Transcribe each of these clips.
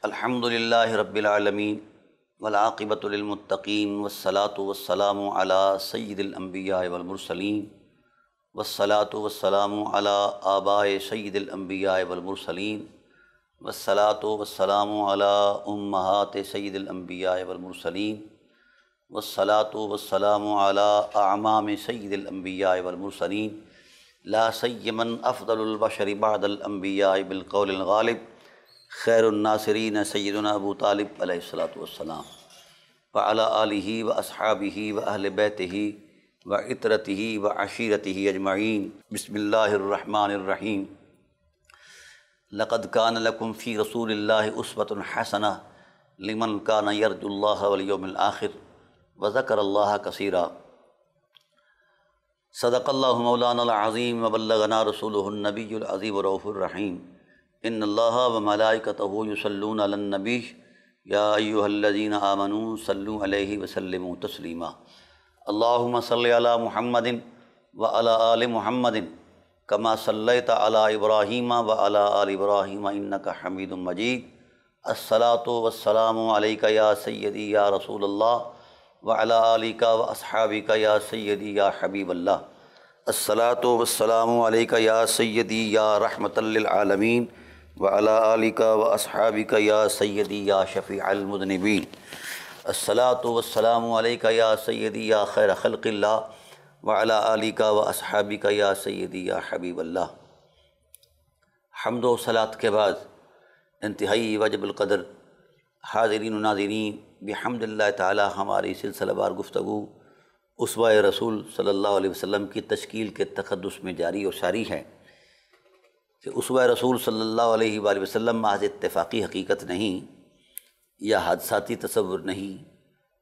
الحمد للہ رب العالمین والعاقبۃ للمتقین والصلاة والسلام علی سید الانبیاء والمرسلین والصلاة والسلام علی آباء سید الانبیاء والمرسلین والصلاة والسلام علی امہات سید الانبیاء والمرسلین والصلاة والسلام علی اعمام سید الانبیاء والمرسلین لا سیما افضل البشر بعد الانبیاء بالقول الغالب خیر الناصرین سیدنا ابو طالب علیہ الصلاۃ والسلام وعلی آلہ واصحابہ واہل بیتہ وعطرتہ وعشیرتہ اجمعین۔ بسم اللہ الرحمن الرحیم۔ لقد کان لکم فی رسول اللہ اسوۃ حسنہ لمن کان یرجو اللہ والیوم الآخر وذکر اللہ کثیرا۔ صدق اللہ مولانا العظیم وبلغنا رسولہ النبی العظیم الرؤوف الرحیم۔ ان اللہ وملائکتہ یصلون علی النبی یا ایھا الذین آمنوا صلوا علیہ وسلموا تسلیما۔ اللہم صل علی محمد وعلی آل محمد کما صلیت علی ابراہیم وعلی آل ابراہیم انک حمید مجید۔ الصلاۃ والسلام علیک یا سیدی یا رسول اللہ وعلی آلک واصحابک یا سیدی یا حبیب اللہ۔ الصلاۃ والسلام علیک یا سیدی یا رحمۃ للعالمین وعلی آلک واصحابک یا سیدی یا شفیع المذنبین۔ الصلاۃ والسلام علیک یا سیدی یا خیر خلق اللہ وعلی آلک واصحابک یا سیدی یا حبیب اللہ۔ حمد و صلاۃ کے بعد انتہائی واجب القدر حاضرین و ناظرین، بحمد اللہ تعالی ہماری سلسلہ وار گفتگو اسوہ رسول صلی اللہ علیہ وسلم کی تشکیل کے تقدس میں جاری و ساری ہے کہ اسوہ رسول صلی اللہ علیہ وآلہ وسلم محض اتفاقی حقیقت نہیں یا حادثاتی تصور نہیں،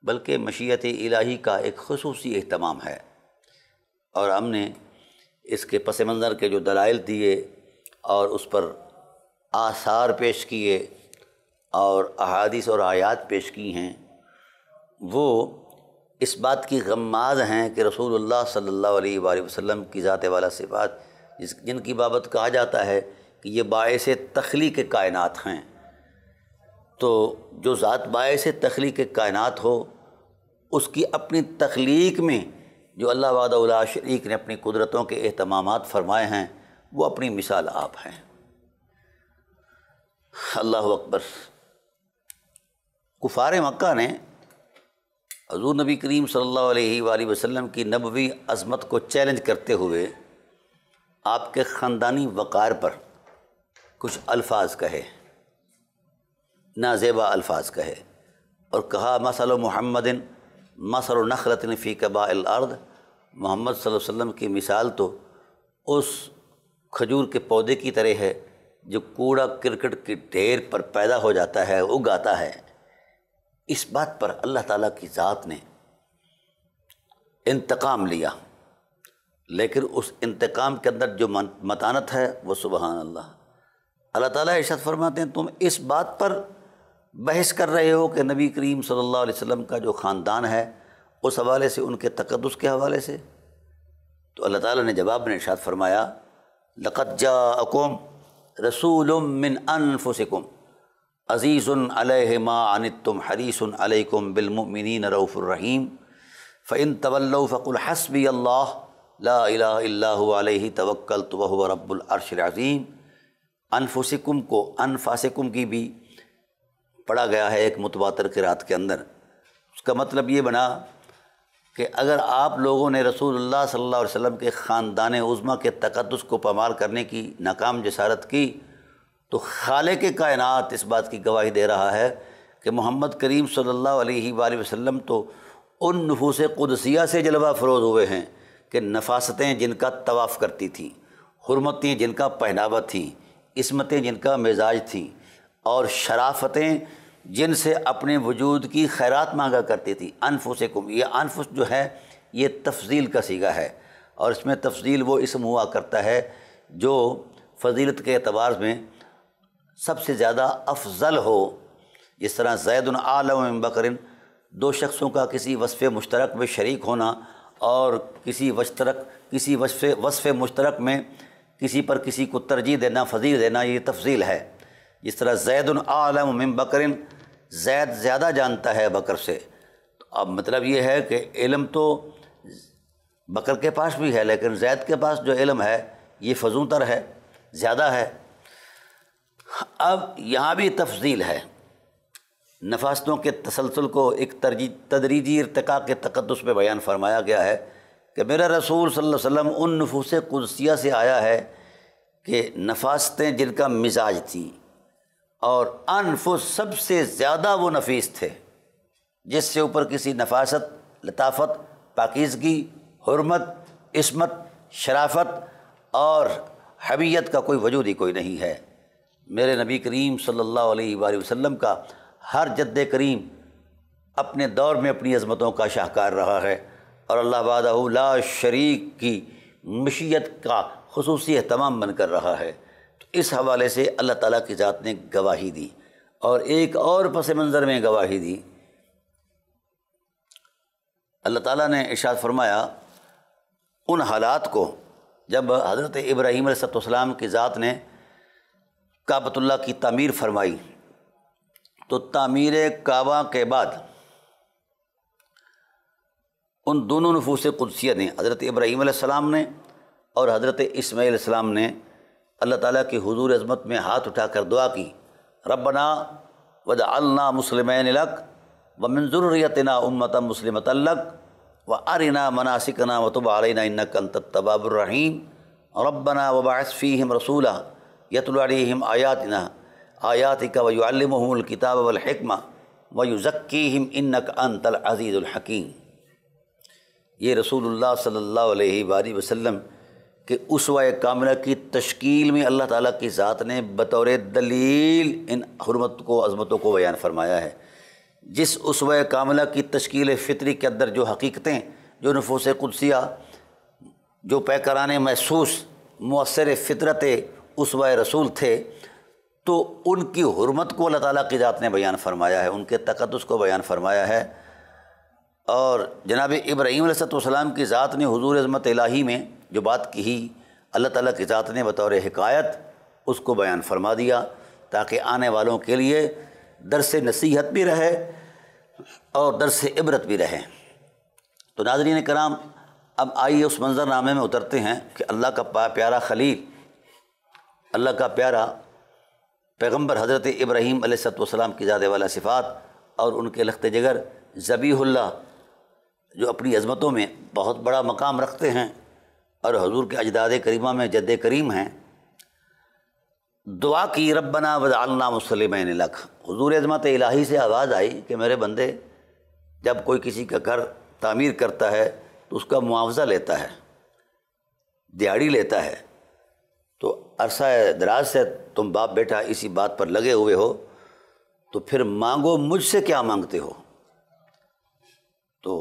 بلکہ مشیت الہی کا ایک خصوصی اہتمام ہے، اور ہم نے اس کے پس منظر کے جو دلائل دیے اور اس پر آثار پیش کیے اور احادیث اور آیات پیش کی ہیں، وہ اس بات کی غماز ہیں کہ رسول اللہ صلی اللہ علیہ وآلہ وسلم کی ذات والا صفات جن کی بابت کہا جاتا ہے کہ یہ باعث تخلیق کائنات ہیں، تو جو ذات باعث تخلیق کائنات ہو، اس کی اپنی تخلیق میں جو اللہ وحدہ لا شریک نے اپنی قدرتوں کے اہتمامات فرمائے ہیں، وہ اپنی مثال آپ ہیں۔ اللہ اکبر۔ کفار مکہ نے حضور نبی کریم صلی اللہ علیہ وآلہ وسلم کی نبوی عظمت کو چیلنج کرتے ہوئے آپ کے خاندانی وقار پر کچھ الفاظ کہے، نازیبا الفاظ کہے، اور کہا مثل محمد مثل نخلۃ فی کباء الارض، محمد صلی اللہ علیہ وسلم کی مثال تو اس کھجور کے پودے کی طرح ہے جو کوڑا کرکٹ کے ڈھیر پر پیدا ہو جاتا ہے، اگ آتا ہے۔ اس بات پر اللہ تعالیٰ کی ذات نے انتقام لیا، لیکن اس انتقام کے اندر جو متانت ہے وہ سبحان اللہ۔ اللہ تعالیٰ ارشاد فرماتے ہیں تم اس بات پر بحث کر رہے ہو کہ نبی کریم صلی اللہ علیہ وسلم کا جو خاندان ہے اس حوالے سے، ان کے تقدس کے حوالے سے، تو اللہ تعالیٰ نے جواب میں ارشاد فرمایا لقد جاءکم رسول من انفسکم عزیز علیہ ما عنتم حریص علیکم بالمؤمنین رؤوف الرحیم فإن تولوا فقل حسبی اللہ لا الہ الا هو علیہ توکلت وہو رب العرش العظیم۔ انفسکم کو انفاسکم کی بھی پڑھا گیا ہے ایک متواتر قرات کے اندر۔ اس کا مطلب یہ بنا کہ اگر آپ لوگوں نے رسول اللہ صلی اللہ علیہ وسلم کے خاندان عظمیٰ کے تقدس کو پامال کرنے کی ناکام جسارت کی، تو خالق کائنات اس بات کی گواہی دے رہا ہے کہ محمد کریم صلی اللہ علیہ وآلہ وسلم تو ان نفوس قدسیہ سے جلوہ فروز ہوئے ہیں کہ نفاستیں جن کا طواف کرتی تھیں، حرمتیں جن کا پہناوا تھیں، عصمتیں جن کا مزاج تھیں، اور شرافتیں جن سے اپنے وجود کی خیرات مانگا کرتی تھی۔ انفسکم، یہ انفس جو ہے یہ تفضیل کا صیغہ ہے، اور اس میں تفضیل وہ اسم ہوا کرتا ہے جو فضیلت کے اعتبار میں سب سے زیادہ افضل ہو۔ جس طرح زید اعلم من بکر، دو شخصوں کا کسی وصف مشترک میں شریک ہونا اور کسی وصف مشترک میں کسی پر کسی کو ترجیح دینا، فضیل دینا، یہ تفضیل ہے۔ جس طرح زید اعلم من بکر، زید زیادہ جانتا ہے بکر سے۔ تو اب مطلب یہ ہے کہ علم تو بکر کے پاس بھی ہے، لیکن زید کے پاس جو علم ہے یہ فزوں تر ہے، زیادہ ہے۔ اب یہاں بھی تفضیل ہے، نفاستوں کے تسلسل کو ایک تدریجی ارتقاء کے تقدس میں بیان فرمایا گیا ہے کہ میرا رسول صلی اللہ علیہ وسلم ان نفوس قدسیہ سے آیا ہے کہ نفاستیں جن کا مزاج تھی، اور انفس سب سے زیادہ وہ نفیس تھے جس سے اوپر کسی نفاست، لطافت، پاکیزگی، حرمت، عصمت، شرافت اور حمیت کا کوئی وجود ہی کوئی نہیں ہے۔ میرے نبی کریم صلی اللہ علیہ وآلہ وسلم کا ہر جد کریم اپنے دور میں اپنی عظمتوں کا شاہکار رہا ہے، اور اللہ وحدہ لا شریک کی مشیت کا خصوصی اہتمام بن کر رہا ہے۔ تو اس حوالے سے اللہ تعالیٰ کی ذات نے گواہی دی، اور ایک اور پس منظر میں گواہی دی۔ اللہ تعالیٰ نے ارشاد فرمایا ان حالات کو جب حضرت ابراہیم علیہ السلام کی ذات نے کعبۃ اللہ کی تعمیر فرمائی، تو تعمیر کعبہ کے بعد ان دونوں نفوس قدسیہ نے، حضرت ابراہیم علیہ السلام نے اور حضرت اسماعیل علیہ السلام نے، اللہ تعالیٰ کی حضور عظمت میں ہاتھ اٹھا کر دعا کی، ربنا وجعلنا مسلمین لک ومن ذریتنا امۃ مسلمۃ لک وارنا مناسکنا وتب علینا انک انت التواب الرحیم ربنا وبعث فیہم رسولا یتلو علیہم آیاتک ویعلمہم الکتاب والحکمہ ویزکیہم انک انت العزیز الحکیم۔ یہ رسول اللہ صلی اللہ علیہ وآلہ وسلم کہ اسوہ کاملہ کی تشکیل میں اللہ تعالیٰ کی ذات نے بطور دلیل ان حرمت کو، عظمتوں کو بیان فرمایا ہے۔ جس اسوہ کاملہ کی تشکیل فطری کے اندر جو حقیقتیں، جو نفوس قدسیہ، جو پیکران محسوس مؤثر فطرت اسوہ رسول تھے، تو ان کی حرمت کو اللہ تعالیٰ کی ذات نے بیان فرمایا ہے، ان کے تقدس کو بیان فرمایا ہے۔ اور جناب ابراہیم علیہ السلام کی ذات نے حضور عظمت الہی میں جو بات کہی، اللہ تعالیٰ کی ذات نے بطور حکایت اس کو بیان فرما دیا، تاکہ آنے والوں کے لیے درس نصیحت بھی رہے اور درس عبرت بھی رہے۔ تو ناظرین کرام، اب آئیے اس منظر نامے میں اترتے ہیں کہ اللہ کا پیارا خلیل، اللہ کا پیارا پیغمبر حضرت ابراہیم علیہ السلام کی ذات والا صفات اور ان کے لخت جگر ذبیح اللہ، جو اپنی عظمتوں میں بہت بڑا مقام رکھتے ہیں اور حضور کے اجداد کریمہ میں جد کریم ہیں، دعا کی ربنا وجعلنا مسلمین لک۔ حضور عظمت الہی سے آواز آئی کہ میرے بندے، جب کوئی کسی کا گھر تعمیر کرتا ہے تو اس کا معاوضہ لیتا ہے، دیہڑی لیتا ہے، تو عرصہ دراز سے تم باپ بیٹا اسی بات پر لگے ہوئے ہو، تو پھر مانگو مجھ سے کیا مانگتے ہو۔ تو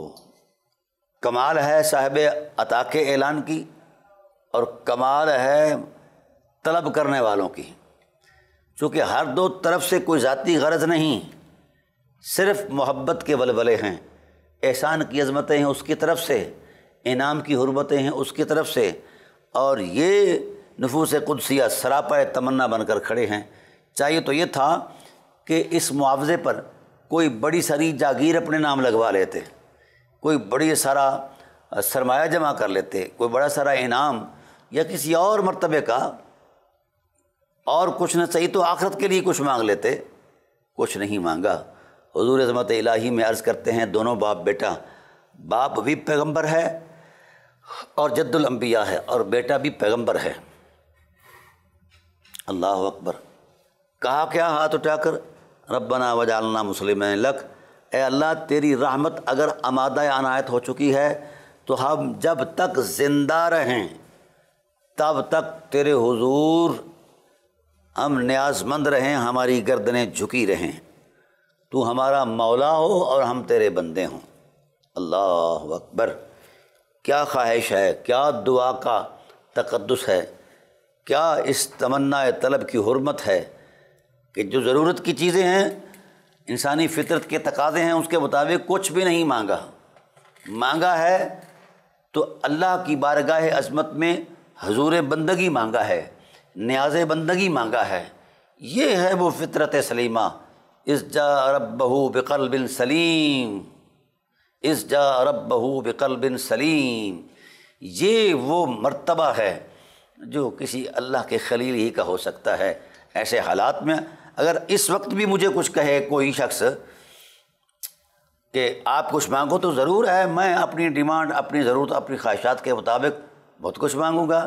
کمال ہے صاحب عطا کے اعلان کی، اور کمال ہے طلب کرنے والوں کی، چونکہ ہر دو طرف سے کوئی ذاتی غرض نہیں، صرف محبت کے ولولے ہیں، احسان کی عظمتیں ہیں اس کی طرف سے، انعام کی حرمتیں ہیں اس کی طرف سے، اور یہ نفوس قدسیہ سراپا تمنا بن کر کھڑے ہیں۔ چاہیے تو یہ تھا کہ اس معاوضے پر کوئی بڑی ساری جاگیر اپنے نام لگوا لیتے، کوئی بڑی سارا سرمایہ جمع کر لیتے، کوئی بڑا سارا انعام یا کسی اور مرتبے کا، اور کچھ نہ صحیح تو آخرت کے لیے کچھ مانگ لیتے، کچھ نہیں مانگا۔ حضور عظمت الہی میں عرض کرتے ہیں دونوں باپ بیٹا، باپ بھی پیغمبر ہے اور جد الانبیاء ہے، اور بیٹا بھی پیغمبر ہے۔ اللہ اکبر۔ کہا کیا ہاتھ اٹھا کر، ربنا وجعلنا مسلمین لک، اے اللہ تیری رحمت اگر آمادہ عنایت ہو چکی ہے تو ہم جب تک زندہ رہیں تب تک تیرے حضور ہم نیاز مند رہیں، ہماری گردنیں جھکی رہیں، تو ہمارا مولا ہو اور ہم تیرے بندے ہوں۔ اللہ اکبر۔ کیا خواہش ہے، کیا دعا کا تقدس ہے، کیا اس تمنا طلب کی حرمت ہے کہ جو ضرورت کی چیزیں ہیں، انسانی فطرت کے تقاضے ہیں، اس کے مطابق کچھ بھی نہیں مانگا ہے تو اللہ کی بارگاہ عظمت میں حضور بندگی مانگا ہے، نیاز بندگی مانگا ہے، یہ ہے وہ فطرت سلیمہ، اذ جاء ربہ بقلب سلیم، اذ جاء ربہ بقلب سلیم، یہ وہ مرتبہ ہے جو کسی اللہ کے خلیل ہی کا ہو سکتا ہے۔ ایسے حالات میں اگر اس وقت بھی مجھے کچھ کہے کوئی شخص کہ آپ کچھ مانگو، تو ضرور ہے میں اپنی ڈیمانڈ، اپنی ضرورت، اپنی خواہشات کے مطابق بہت کچھ مانگوں گا،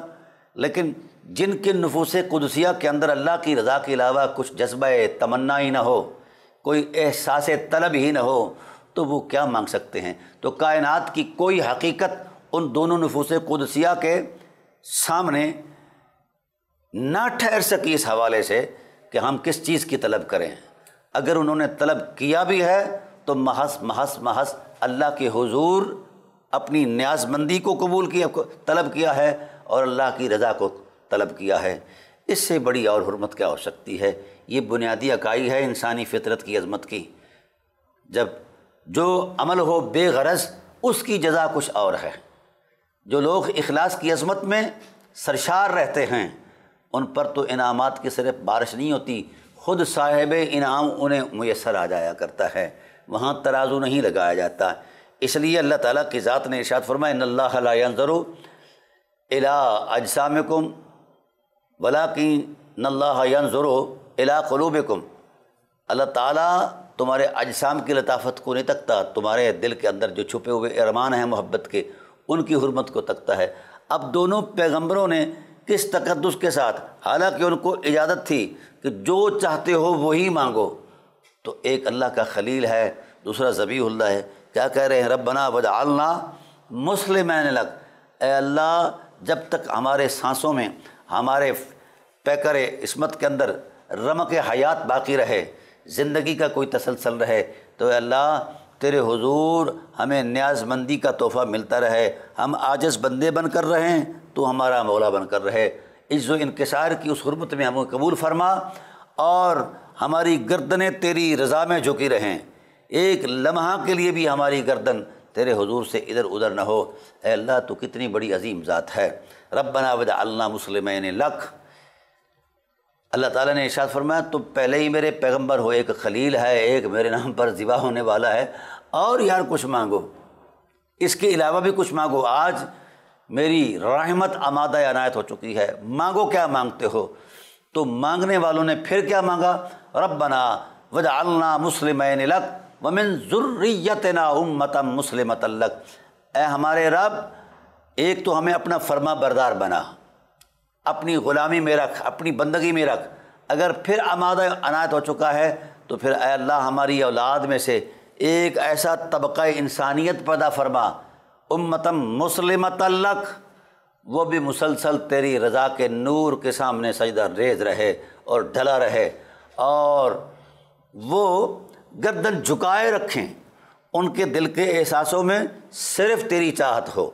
لیکن جن کے نفوس قدسیہ کے اندر اللہ کی رضا کے علاوہ کچھ جذبہ تمنا ہی نہ ہو، کوئی احساس طلب ہی نہ ہو، تو وہ کیا مانگ سکتے ہیں؟ تو کائنات کی کوئی حقیقت ان دونوں نفوس قدسیہ کے سامنے نہ ٹھہر سکی اس حوالے سے کہ ہم کس چیز کی طلب کریں۔ اگر انہوں نے طلب کیا بھی ہے تو محض اللہ کے حضور اپنی نیاز مندی کو قبول کیا، طلب کیا ہے، اور اللہ کی رضا کو طلب کیا ہے۔ اس سے بڑی اور حرمت کیا ہو سکتی ہے؟ یہ بنیادی اکائی ہے انسانی فطرت کی عظمت کی۔ جب جو عمل ہو بے غرض، اس کی جزا کچھ اور ہے۔ جو لوگ اخلاص کی عظمت میں سرشار رہتے ہیں، ان پر تو انعامات کی صرف بارش نہیں ہوتی، خود صاحب انعام انہیں میسر آ جایا کرتا ہے، وہاں ترازو نہیں لگایا جاتا۔ اس لیے اللہ تعالیٰ کی ذات نے ارشاد فرمایا ان اللہ لا ينظر الی اجسامکم ولکن اللہ ينظر الی قلوبکم، اللہ تعالیٰ تمہارے اجسام کی لطافت کو نہیں تکتا، تمہارے دل کے اندر جو چھپے ہوئے ارمان ہیں محبت کے، ان کی حرمت کو تکتا ہے۔ اب دونوں پیغمبروں نے کس تقدس کے ساتھ، حالانکہ ان کو اجازت تھی کہ جو چاہتے ہو وہی مانگو، تو ایک اللہ کا خلیل ہے، دوسرا ذبیح اللہ ہے، کیا کہہ رہے ہیں؟ ربنا وجعلنا مسلمین لک، اے اللہ جب تک ہمارے سانسوں میں، ہمارے پیکر عصمت کے اندر رمق حیات باقی رہے، زندگی کا کوئی تسلسل رہے، تو اے اللہ تیرے حضور ہمیں نیاز مندی کا تحفہ ملتا رہے، ہم عاجز بندے بن کر رہیں، تو ہمارا مولا بن کر رہے، عجز و انکسار کی اس حرمت میں ہمیں قبول فرما، اور ہماری گردنیں تیری رضا میں جھکی رہیں، ایک لمحہ کے لیے بھی ہماری گردن تیرے حضور سے ادھر ادھر نہ ہو۔ اے اللہ تو کتنی بڑی عظیم ذات ہے۔ ربنا وجعلنا مسلمین لک، اللہ تعالیٰ نے ارشاد فرمایا تم پہلے ہی میرے پیغمبر ہو، ایک خلیل ہے، ایک میرے نام پر ذبح ہونے والا ہے، اور یار کچھ مانگو، اس کے علاوہ بھی کچھ مانگو، آج میری رحمت آمادہ عنایت ہو چکی ہے، مانگو کیا مانگتے ہو؟ تو مانگنے والوں نے پھر کیا مانگا؟ ربنا وجعلنا مسلمین لک ومن ذریتنا امۃ مسلمۃ لک، اے ہمارے رب ایک تو ہمیں اپنا فرما بردار بنا، اپنی غلامی میں رکھ، اپنی بندگی میں رکھ، اگر پھر آمادہ عنایت ہو چکا ہے تو پھر اے اللہ ہماری اولاد میں سے ایک ایسا طبقہ انسانیت پیدا فرما، امۃ مسلمۃ لک، وہ بھی مسلسل تیری رضا کے نور کے سامنے سجدہ ریز رہے اور ڈھلا رہے، اور وہ گردن جھکائے رکھیں، ان کے دل کے احساسوں میں صرف تیری چاہت ہو،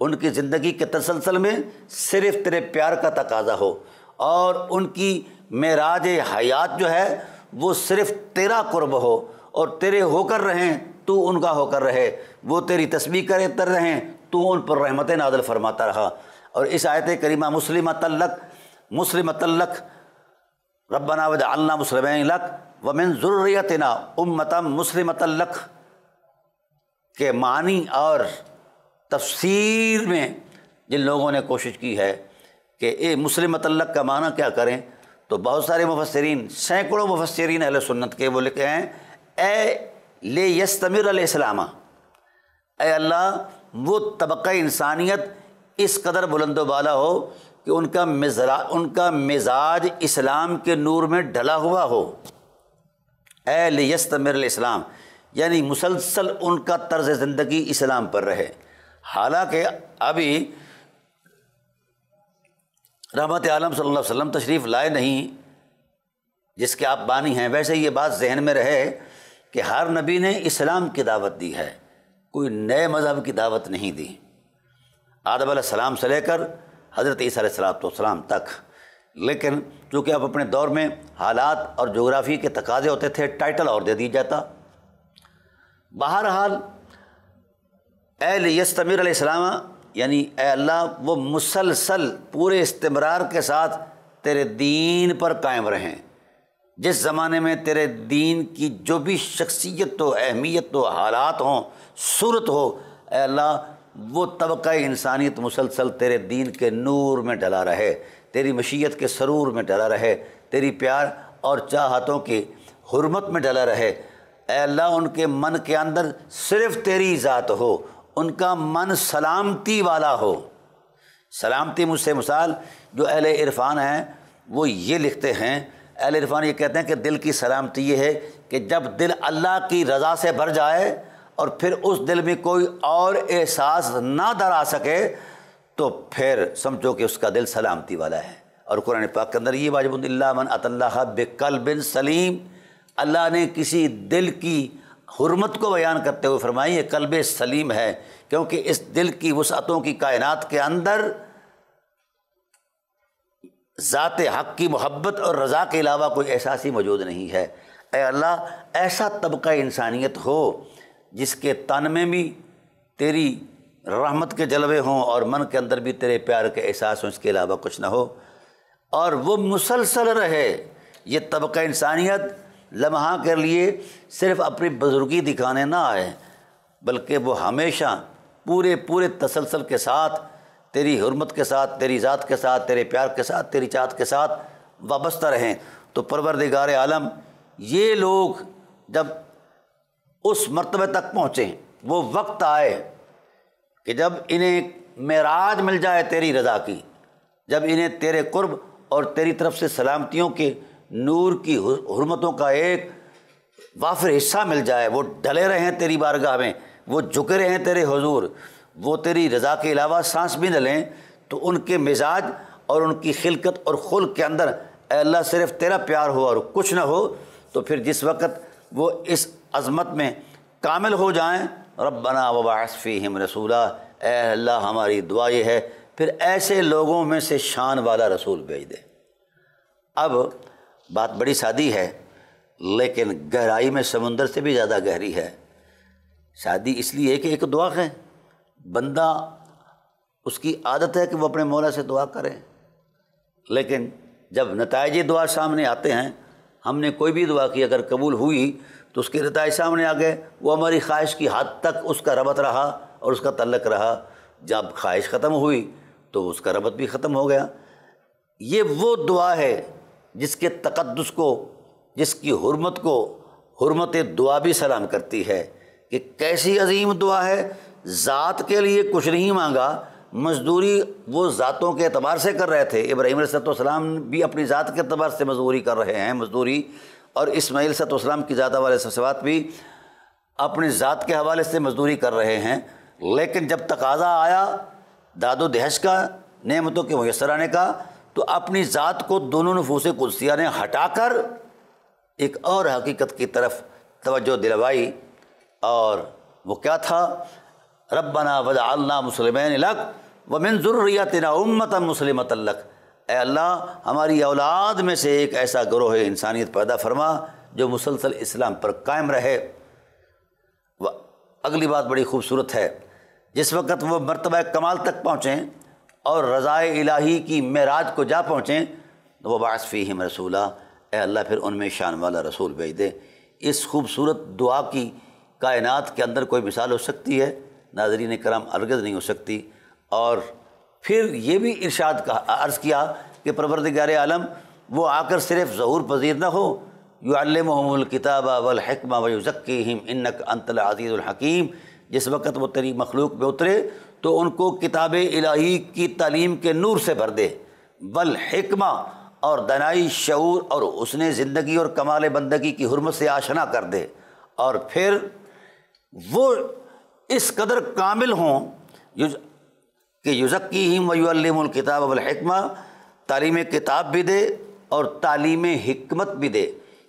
ان کی زندگی کے تسلسل میں صرف تیرے پیار کا تقاضا ہو، اور ان کی معراج حیات جو ہے وہ صرف تیرا قرب ہو، اور تیرے ہو کر رہیں تو ان کا ہو کر رہے، وہ تیری تسبیح کرتے رہیں تو ان پر رحمت نازل فرماتا رہا۔ اور اس آیت کریمہ مسلمۃ لک ربنا وجعلنا مسلمین لک ومن ذریتنا امۃ مسلمۃ لک کے معنی اور تفسیر میں جن لوگوں نے کوشش کی ہے کہ اے مسلمۃ لک کا معنی کیا کریں، تو بہت سارے مفسرین، سینکڑوں مفسرین اہل سنت کے، وہ لکھے ہیں اے لیستمر الاسلام، اے اللہ وہ طبقہ انسانیت اس قدر بلند و بالا ہو کہ ان کا مزاج اسلام کے نور میں ڈھلا ہوا ہو، اے لیستمر الاسلام، یعنی مسلسل ان کا طرز زندگی اسلام پر رہے۔ حالانکہ ابھی رحمت عالم صلی اللہ علیہ وسلم تشریف لائے نہیں، جس کے آپ بانی ہیں، ویسے یہ بات ذہن میں رہے کہ ہر نبی نے اسلام کی دعوت دی ہے، کوئی نئے مذہب کی دعوت نہیں دی، آدم علیہ السلام سے لے کر حضرت عیسیٰ علیہ السلام تک۔ لیکن چونکہ اب اپنے دور میں حالات اور جغرافی کے تقاضے ہوتے تھے، ٹائٹل اور دے دی جاتا۔ بہرحال اے لیستمر علیہ السلام، یعنی اے اللہ وہ مسلسل پورے استمرار کے ساتھ تیرے دین پر قائم رہیں، جس زمانے میں تیرے دین کی جو بھی شخصیت و اہمیت و حالات ہوں، صورت ہو، اے اللہ وہ طبقہ انسانیت مسلسل تیرے دین کے نور میں ڈلا رہے، تیری مشیت کے سرور میں ڈلا رہے، تیری پیار اور چاہتوں کی حرمت میں ڈلا رہے۔ اے اللہ ان کے من کے اندر صرف تیری ذات ہو، ان کا من سلامتی والا ہو۔ سلامتی مجھ سے مثال جو اہل عرفان ہیں وہ یہ لکھتے ہیں، اہل عرفان یہ کہتے ہیں کہ دل کی سلامتی یہ ہے کہ جب دل اللہ کی رضا سے بھر جائے اور پھر اس دل میں کوئی اور احساس نہ در آ سکے تو پھر سمجھو کہ اس کا دل سلامتی والا ہے۔ اور قرآن پاک کے اندر یہ واجب اللہ من ات اللہ بقلب سلیم، اللہ نے کسی دل کی حرمت کو بیان کرتے ہوئے فرمائی یہ قلب سلیم ہے، کیونکہ اس دل کی وسعتوں کی کائنات کے اندر ذات حق کی محبت اور رضا کے علاوہ کوئی احساس ہی موجود نہیں ہے۔ اے اللہ ایسا طبقہ انسانیت ہو جس کے تن میں بھی تیری رحمت کے جلوے ہوں اور من کے اندر بھی تیرے پیار کے احساس ہوں، اس کے علاوہ کچھ نہ ہو، اور وہ مسلسل رہے۔ یہ طبقہ انسانیت لمحہ کے لیے صرف اپنی بزرگی دکھانے نہ آئے، بلکہ وہ ہمیشہ پورے تسلسل کے ساتھ تیری حرمت کے ساتھ، تیری ذات کے ساتھ، تیرے پیار کے ساتھ، تیری چاہت کے ساتھ وابستہ رہیں۔ تو پروردگار عالم یہ لوگ جب اس مرتبے تک پہنچیں، وہ وقت آئے کہ جب انہیں معراج مل جائے تیری رضا کی، جب انہیں تیرے قرب اور تیری طرف سے سلامتیوں کے نور کی حرمتوں کا ایک وافر حصہ مل جائے، وہ ڈلے رہیں تیری بارگاہ میں، وہ جھکے رہیں تیرے حضور، وہ تیری رضا کے علاوہ سانس بھی نہ لیں، تو ان کے مزاج اور ان کی خلقت اور خلق کے اندر اے اللہ صرف تیرا پیار ہو اور کچھ نہ ہو، تو پھر جس وقت وہ اس عظمت میں کامل ہو جائیں، ربنا وبعث فیہم رسولا، اے اللہ ہماری دعا یہ ہے پھر ایسے لوگوں میں سے شان والا رسول بھیج دے۔ اب بات بڑی سادی ہے لیکن گہرائی میں سمندر سے بھی زیادہ گہری ہے۔ سادی اس لیے کہ ایک دعا ہے، بندہ اس کی عادت ہے کہ وہ اپنے مولا سے دعا کرے، لیکن جب نتائج دعا سامنے آتے ہیں، ہم نے کوئی بھی دعا کی اگر قبول ہوئی تو اس کے نتائج سامنے آ گئے، وہ ہماری خواہش کی حد تک اس کا ربط رہا اور اس کا تعلق رہا، جب خواہش ختم ہوئی تو اس کا ربط بھی ختم ہو گیا۔ یہ وہ دعا ہے جس کے تقدس کو، جس کی حرمت کو حرمت دعا بھی سلام کرتی ہے کہ کیسی عظیم دعا ہے۔ ذات کے لیے کچھ نہیں مانگا، مزدوری وہ ذاتوں کے اعتبار سے کر رہے تھے، ابراہیم علیہ السلام بھی اپنی ذات کے اعتبار سے مزدوری کر رہے ہیں مزدوری، اور اسماعیل علیہ السلام کی ذات والے صفات بھی اپنی ذات کے حوالے سے مزدوری کر رہے ہیں، لیکن جب تقاضا آیا داد و دہش کا، نعمتوں کے میسر آنے کا، تو اپنی ذات کو دونوں نفوس قدسیہ نے ہٹا کر ایک اور حقیقت کی طرف توجہ دلوائی، اور وہ کیا تھا؟ ربنا وجعلنا مسلمین لک ومن ذریتنا امۃ مسلمۃ لک، اے اللہ ہماری اولاد میں سے ایک ایسا گروہ انسانیت پیدا فرما جو مسلسل اسلام پر قائم رہے۔ اگلی بات بڑی خوبصورت ہے، جس وقت وہ مرتبہ کمال تک پہنچیں اور رضائے الہی کی معراج کو جا پہنچیں تو وبعث فیہم رسولا، اے اللہ پھر ان میں شان والا رسول بھیج دے۔ اس خوبصورت دعا کی کائنات کے اندر کوئی مثال ہو سکتی ہے؟ ناظرین کرام ہرگز نہیں ہو سکتی۔ اور پھر یہ بھی ارشاد کا عرض کیا کہ پروردگار عالم وہ آ کر صرف ظہور پذیر نہ ہو، یعلمہم الکتاب والحکمہ ویزکیہم انک انت العزیز الحکیم، جس وقت وہ تیری مخلوق میں اترے تو ان کو کتاب الہی کی تعلیم کے نور سے بھر دے، والحکمہ اور دانائی، شعور اور حسن زندگی اور کمال بندگی کی حرمت سے آشنا کر دے، اور پھر وہ اس قدر کامل ہوں کہ یزکیہم ویعلمہم الکتاب والحکمہ، تعلیم کتاب بھی دے اور تعلیم حکمت بھی دے۔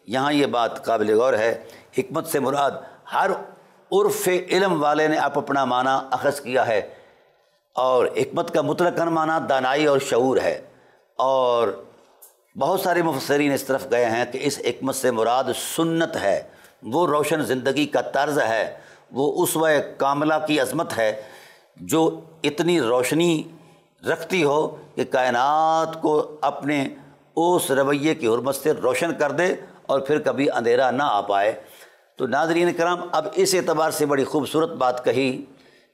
یہاں یہ بات قابل غور ہے، حکمت سے مراد ہر عرف علم والے نے اپنا معنی اخذ کیا ہے، اور حکمت کا مطلقاً معنی دانائی اور شعور ہے، اور بہت سارے مفسرین اس طرف گئے ہیں کہ اس حکمت سے مراد سنت ہے، وہ روشن زندگی کا طرز ہے، وہ اسوہ کاملہ کی عظمت ہے جو اتنی روشنی رکھتی ہو کہ کائنات کو اپنے اس رویے کی حرمت سے روشن کر دے اور پھر کبھی اندھیرا نہ آ پائے۔ تو ناظرین کرام، اب اس اعتبار سے بڑی خوبصورت بات کہی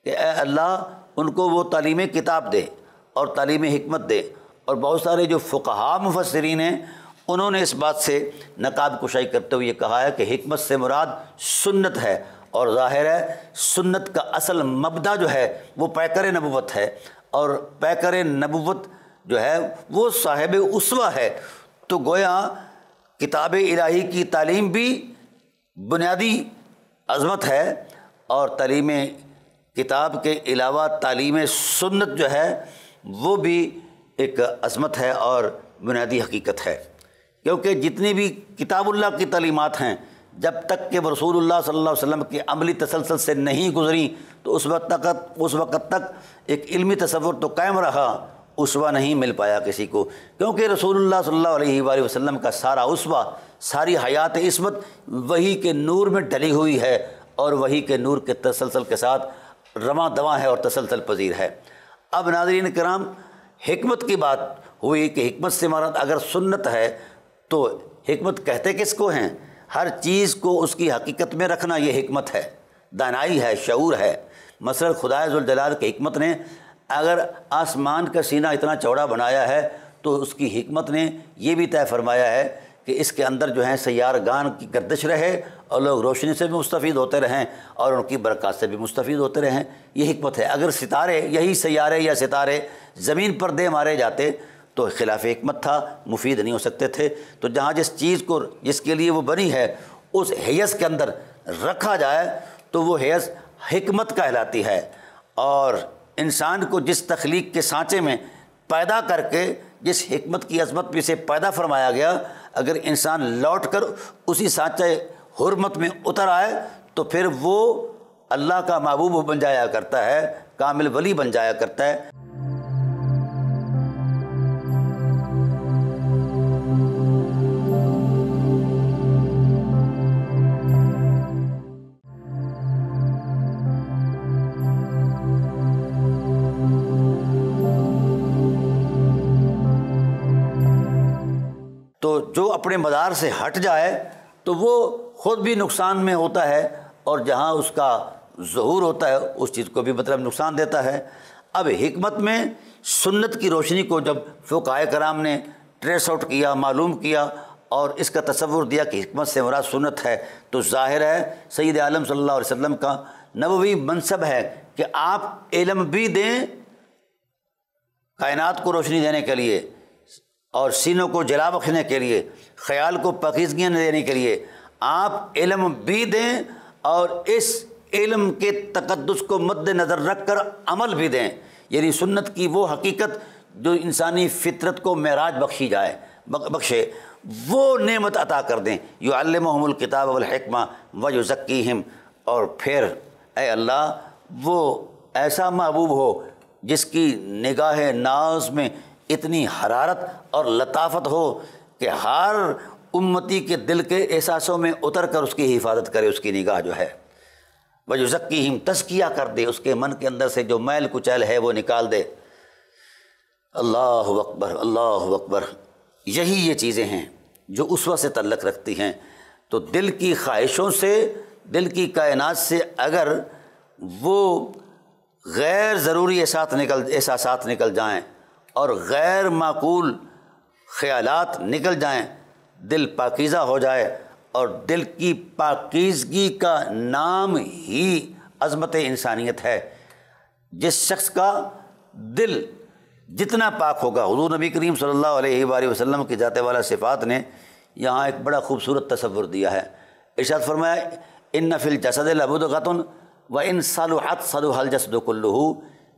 کہ اے اللہ ان کو وہ تعلیم کتاب دے اور تعلیم حکمت دے۔ اور بہت سارے جو فقہاء مفسرین ہیں انہوں نے اس بات سے نقاب کشائی کرتے ہوئے یہ کہا ہے کہ حکمت سے مراد سنت ہے، اور ظاہر ہے سنت کا اصل مبدا جو ہے وہ پیکر نبوت ہے، اور پیکر نبوت جو ہے وہ صاحب اسوہ ہے۔ تو گویا کتاب الہی کی تعلیم بھی بنیادی عظمت ہے، اور تعلیم کتاب کے علاوہ تعلیم سنت جو ہے وہ بھی ایک عظمت ہے اور بنیادی حقیقت ہے، کیونکہ جتنی بھی کتاب اللہ کی تعلیمات ہیں جب تک کہ رسول اللہ صلی اللہ علیہ وسلم کی عملی تسلسل سے نہیں گزری تو اس وقت تک ایک علمی تصور تو قائم رہا، اسوہ نہیں مل پایا کسی کو، کیونکہ رسول اللہ صلی اللہ علیہ وآلہ وسلم کا سارا اسوہ، ساری حیات عصمت وحی کے نور میں ڈلی ہوئی ہے، اور وحی کے نور کے تسلسل کے ساتھ رواں دواں ہے اور تسلسل پذیر ہے۔ اب ناظرین کرام، حکمت کی بات ہوئی کہ حکمت سے مراد اگر سنت ہے تو حکمت کہتے کس کو ہیں؟ ہر چیز کو اس کی حقیقت میں رکھنا یہ حکمت ہے، دانائی ہے، شعور ہے۔ مثلا خدائے ذوالجلال کی حکمت نے اگر آسمان کا سینہ اتنا چوڑا بنایا ہے تو اس کی حکمت نے یہ بھی طے فرمایا ہے کہ اس کے اندر جو ہیں سیارگان کی گردش رہے اور لوگ روشنی سے بھی مستفید ہوتے رہیں اور ان کی برکات سے بھی مستفید ہوتے رہیں، یہ حکمت ہے۔ اگر ستارے، یہی سیارے یا ستارے زمین پر دے مارے جاتے تو خلاف حکمت تھا، مفید نہیں ہو سکتے تھے۔ تو جہاں جس چیز کو جس کے لیے وہ بنی ہے اس حیث کے اندر رکھا جائے تو وہ حیث حکمت کہلاتی ہے۔ اور انسان کو جس تخلیق کے سانچے میں پیدا کر کے جس حکمت کی عظمت میں سے پیدا فرمایا گیا، اگر انسان لوٹ کر اسی سانچے حرمت میں اتر آئے تو پھر وہ اللہ کا محبوب بن جایا کرتا ہے، کامل ولی بن جایا کرتا ہے۔ تو جو اپنے مدار سے ہٹ جائے تو وہ خود بھی نقصان میں ہوتا ہے، اور جہاں اس کا ظہور ہوتا ہے اس چیز کو بھی مطلب نقصان دیتا ہے۔ اب حکمت میں سنت کی روشنی کو جب فقہائے کرام نے ٹریس آؤٹ کیا، معلوم کیا اور اس کا تصور دیا کہ حکمت سے مراد سنت ہے، تو ظاہر ہے سید عالم صلی اللہ علیہ وسلم کا نبوی منصب ہے کہ آپ علم بھی دیں کائنات کو روشنی دینے کے لیے، اور سینوں کو جلا بخشنے کے لیے، خیال کو پاکیزگیاں دینے کے لیے آپ علم بھی دیں، اور اس علم کے تقدس کو مد نظر رکھ کر عمل بھی دیں، یعنی سنت کی وہ حقیقت جو انسانی فطرت کو معراج بخشے، وہ نعمت عطا کر دیں۔ یعلمہم الکتاب والحکمہ ویزکیہم، اور پھر اے اللہ وہ ایسا محبوب ہو جس کی نگاہ ناز میں اتنی حرارت اور لطافت ہو کہ ہر امتی کے دل کے احساسوں میں اتر کر اس کی حفاظت کرے، اس کی نگاہ جو ہے وَيُزَكِّيهِمْ، تزکیہ کر دے، اس کے من کے اندر سے جو میل کچیل ہے وہ نکال دے۔ اللہ اکبر، اللہ اکبر۔ یہی یہ چیزیں ہیں جو اسوہ سے تعلق رکھتی ہیں۔ تو دل کی خواہشوں سے، دل کی کائنات سے اگر وہ غیر ضروری احساسات نکل جائیں اور غیر معقول خیالات نکل جائیں، دل پاکیزہ ہو جائے، اور دل کی پاکیزگی کا نام ہی عظمت انسانیت ہے۔ جس شخص کا دل جتنا پاک ہوگا، حضور نبی کریم صلی اللہ علیہ وآلہ وسلم کی ذات والا صفات نے یہاں ایک بڑا خوبصورت تصور دیا ہے۔ ارشاد فرمایا ان فی الجسد لمضغۃ وان صلحت صلح الجسد کلہ،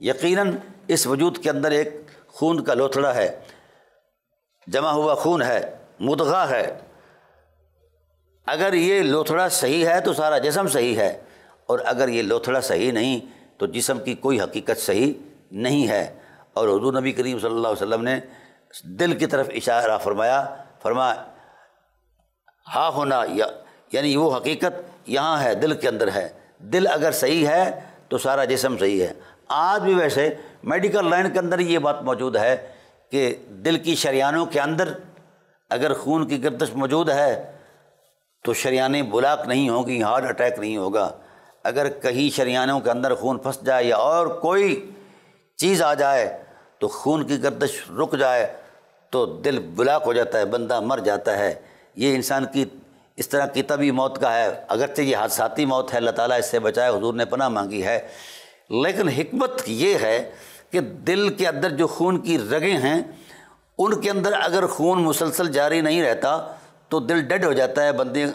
یقیناً اس وجود کے اندر ایک خون کا لوتھڑا ہے، جمع ہوا خون ہے، مضغہ ہے۔ اگر یہ لوتھڑا صحیح ہے تو سارا جسم صحیح ہے، اور اگر یہ لوتھڑا صحیح نہیں تو جسم کی کوئی حقیقت صحیح نہیں ہے۔ اور حضور نبی کریم صلی اللہ علیہ وسلم نے دل کی طرف اشارہ فرمایا ہاں ہونا، یعنی وہ حقیقت یہاں ہے، دل کے اندر ہے۔ دل اگر صحیح ہے تو سارا جسم صحیح ہے۔ آج بھی ویسے میڈیکل لائن کے اندر یہ بات موجود ہے کہ دل کی شریانوں کے اندر اگر خون کی گردش موجود ہے تو شریانیں بلاک نہیں ہوں گی، ہارٹ اٹیک نہیں ہوگا۔ اگر کہیں شریانوں کے اندر خون پھنس جائے یا اور کوئی چیز آ جائے تو خون کی گردش رک جائے تو دل بلاک ہو جاتا ہے، بندہ مر جاتا ہے۔ یہ انسان کی اس طرح کی طبعی موت کا ہے، اگرچہ یہ حادثاتی موت ہے، اللہ تعالیٰ اس سے بچائے، حضور نے پناہ مانگی ہے، لیکن حکمت یہ ہے کہ دل کے اندر جو خون کی رگیں ہیں ان کے اندر اگر خون مسلسل جاری نہیں رہتا تو دل ڈیڈ ہو جاتا ہے،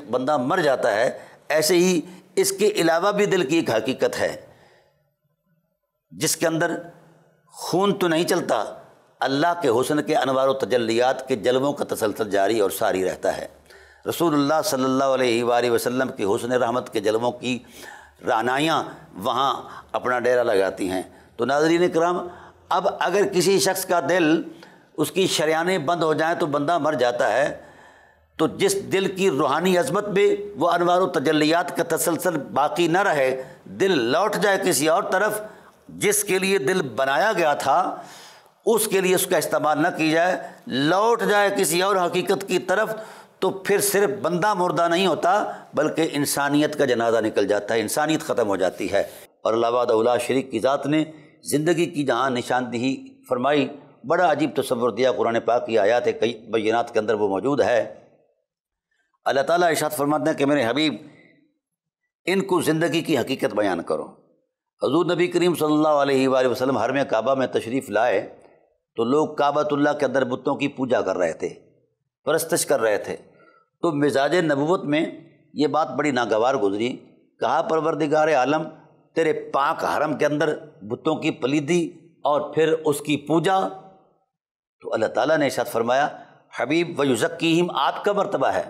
بندہ مر جاتا ہے۔ ایسے ہی اس کے علاوہ بھی دل کی ایک حقیقت ہے جس کے اندر خون تو نہیں چلتا، اللہ کے حسن کے انوار و تجلیات کے جلووں کا تسلسل جاری اور ساری رہتا ہے۔ رسول اللہ صلی اللہ علیہ وآلہ وسلم کی حسن رحمت کے جلووں کی رعنائیاں وہاں اپنا ڈیرا لگاتی ہیں۔ تو ناظرین کرام، اب اگر کسی شخص کا دل، اس کی شریانیں بند ہو جائیں تو بندہ مر جاتا ہے، تو جس دل کی روحانی عظمت میں وہ انوار و تجلیات کا تسلسل باقی نہ رہے، دل لوٹ جائے کسی اور طرف، جس کے لیے دل بنایا گیا تھا اس کے لیے اس کا استعمال نہ کی جائے، لوٹ جائے کسی اور حقیقت کی طرف، تو پھر صرف بندہ مردہ نہیں ہوتا بلکہ انسانیت کا جنازہ نکل جاتا ہے، انسانیت ختم ہو جاتی ہے۔ اور اللہ وحدہ لا شریک کی ذات نے زندگی کی جہاں نشاندہی فرمائی، بڑا عجیب تصور دیا، قرآن پاک کی آیات کئی بینات کے اندر وہ موجود ہے۔ اللہ تعالیٰ ارشاد فرماتے ہیں کہ میرے حبیب ان کو زندگی کی حقیقت بیان کرو۔ حضور نبی کریم صلی اللہ علیہ وآلہ وسلم حرم کعبہ میں تشریف لائے تو لوگ کعبۃ اللہ کے اندر بتوں کی پوجا کر رہے تھے، پرستش کر رہے تھے، تو مزاج نبوت میں یہ بات بڑی ناگوار گزری۔ کہا پروردگار عالم، تیرے پاک حرم کے اندر بتوں کی پلیدی اور پھر اس کی پوجا، تو اللہ تعالیٰ نے ارشاد فرمایا حبیب ویزکیہم، آپ کا مرتبہ ہے،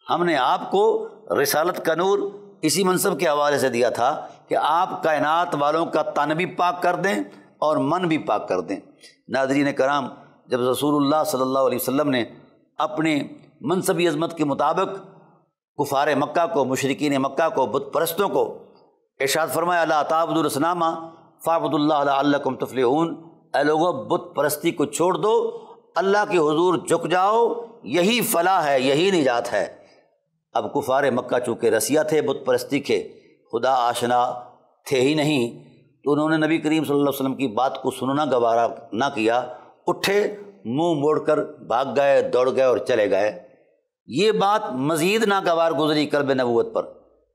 ہم نے آپ کو رسالت کا نور اسی منصب کے حوالے سے دیا تھا کہ آپ کائنات والوں کا تن بھی پاک کر دیں اور من بھی پاک کر دیں۔ ناظرین کرام، جب رسول اللہ صلی اللہ علیہ وسلم نے اپنے منصبی عظمت کے مطابق کفار مکہ کو، مشرکین مکہ کو، بت پرستوں کو ارشاد فرمایا لا تعبدوا الاصنام فاعبدوا اللہ لعلکم تفلحون، اے لوگو بت پرستی کو چھوڑ دو، اللہ کے حضور جھک جاؤ، یہی فلاح ہے، یہی نجات ہے۔ اب کفار مکہ چونکہ رسیہ تھے، بت پرستی کے خدا آشنا تھے ہی نہیں، تو انہوں نے نبی کریم صلی اللہ علیہ وسلم کی بات کو سننا گوارا نہ کیا، اٹھے، منہ موڑ کر بھاگ گئے، دوڑ گئے اور چلے گئے۔ یہ بات مزید ناگوار گزری قلب نبوت پر۔